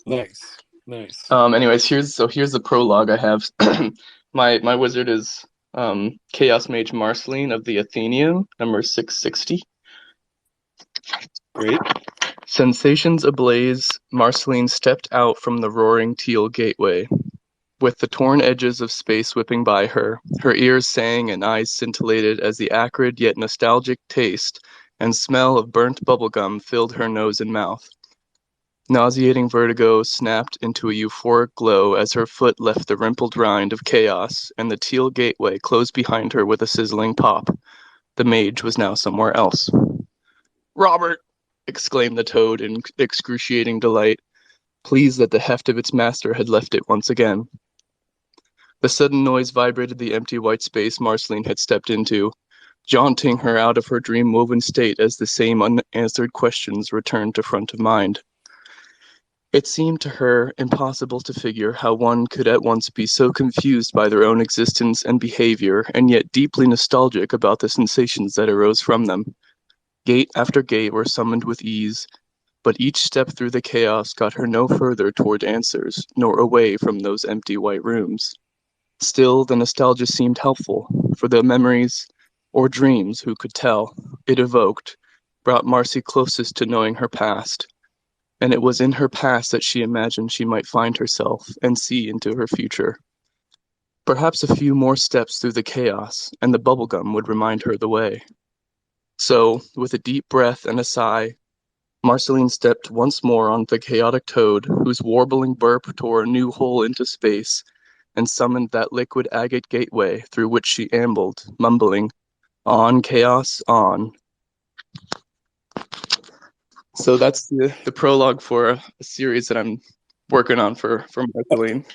Nice. Anyways, here's the prologue I have. My wizard is Chaos Mage Marceline of the Athenium, number 660. Great. Sensations ablaze, Marceline stepped out from the roaring teal gateway. With the torn edges of space whipping by her, her ears sang and eyes scintillated as the acrid yet nostalgic taste and smell of burnt bubblegum filled her nose and mouth. Nauseating vertigo snapped into a euphoric glow as her foot left the rimpled rind of chaos, and the teal gateway closed behind her with a sizzling pop. The mage was now somewhere else. "Robert!" exclaimed the toad in excruciating delight, pleased that the heft of its master had left it once again. The sudden noise vibrated the empty white space Marceline had stepped into, jaunting her out of her dream-woven state as the same unanswered questions returned to front of mind. It seemed to her impossible to figure how one could at once be so confused by their own existence and behavior, and yet deeply nostalgic about the sensations that arose from them. Gate after gate were summoned with ease, but each step through the chaos got her no further toward answers, nor away from those empty white rooms. Still, the nostalgia seemed helpful, for the memories, or dreams, who could tell, it evoked, brought Marcy closest to knowing her past. And it was in her past that she imagined she might find herself and see into her future. Perhaps a few more steps through the chaos, and the bubblegum would remind her the way. So, with a deep breath and a sigh, Marceline stepped once more on the chaotic toad, whose warbling burp tore a new hole into space, and summoned that liquid agate gateway through which she ambled, mumbling, "On, chaos, on." So that's the prologue for a series that I'm working on for Marceline.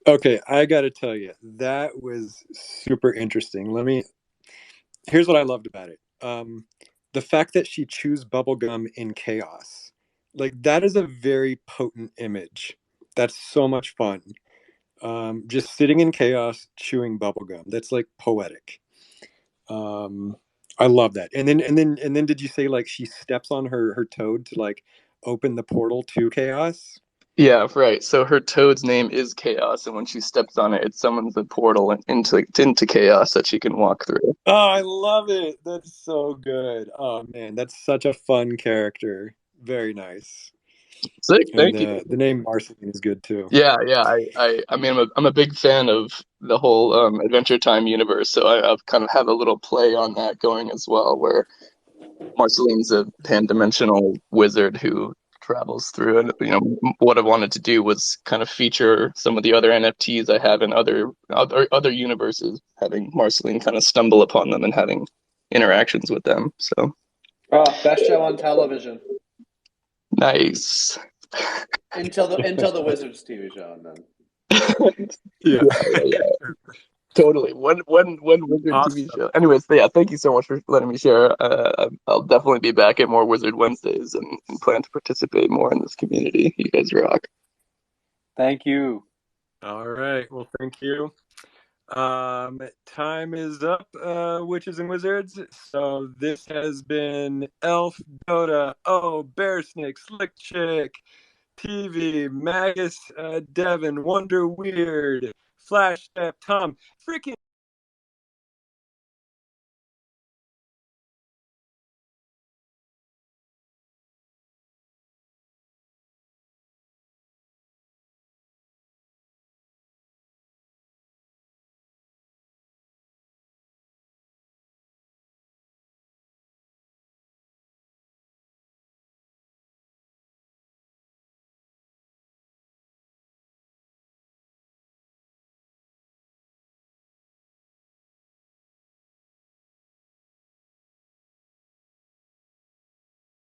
Okay, I got to tell you, that was super interesting. Here's what I loved about it. The fact that she chews bubblegum in chaos. Like, that is a very potent image. That's so much fun. Just sitting in chaos, chewing bubblegum. That's like poetic. I love that. And then did you say like she steps on her toad to like open the portal to chaos? Yeah, right. So her toad's name is Chaos, and when she steps on it, it summons a portal into chaos that she can walk through. Oh, I love it. That's so good. Oh man, that's such a fun character. Very nice. Sick, And thank you. the name Marceline is good too. Yeah. I mean, I'm a big fan of the whole Adventure Time universe, so I've kind of have a little play on that going as well, where Marceline's a pan-dimensional wizard who travels through, and what I wanted to do was kind of feature some of the other NFTs I have in other universes, having Marceline kind of stumble upon them and having interactions with them. So best show on television nice. until the Wizards TV show, and then yeah. Totally. One Wizard Awesome. TV show. Anyways, yeah, thank you so much for letting me share. I'll definitely be back at more Wizard Wednesdays and plan to participate more in this community. You guys rock. Thank you. All right. Well, thank you. Time is up, witches and wizards. So this has been Elf, Dotta, Bear Snake, Slick Chick, TV, Magus, Devin, Wonder Weird, Flash Step, Tom, freaking